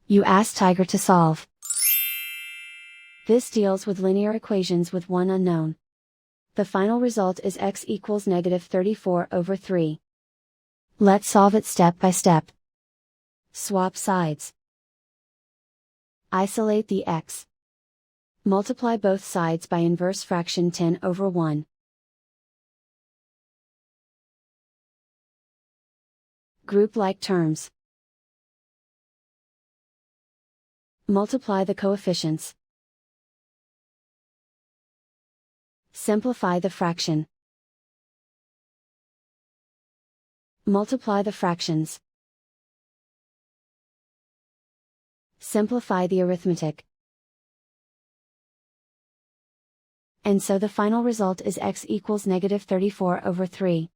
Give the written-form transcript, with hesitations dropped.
You ask Tiger to solve. This deals with linear equations with one unknown. The final result is x equals -34/3. Let's solve it step by step. Swap sides. Isolate the x. Multiply both sides by inverse fraction 10/1. Group like terms. Multiply the coefficients. Simplify the fraction. Multiply the fractions. Simplify the arithmetic. And so the final result is x equals -34/3.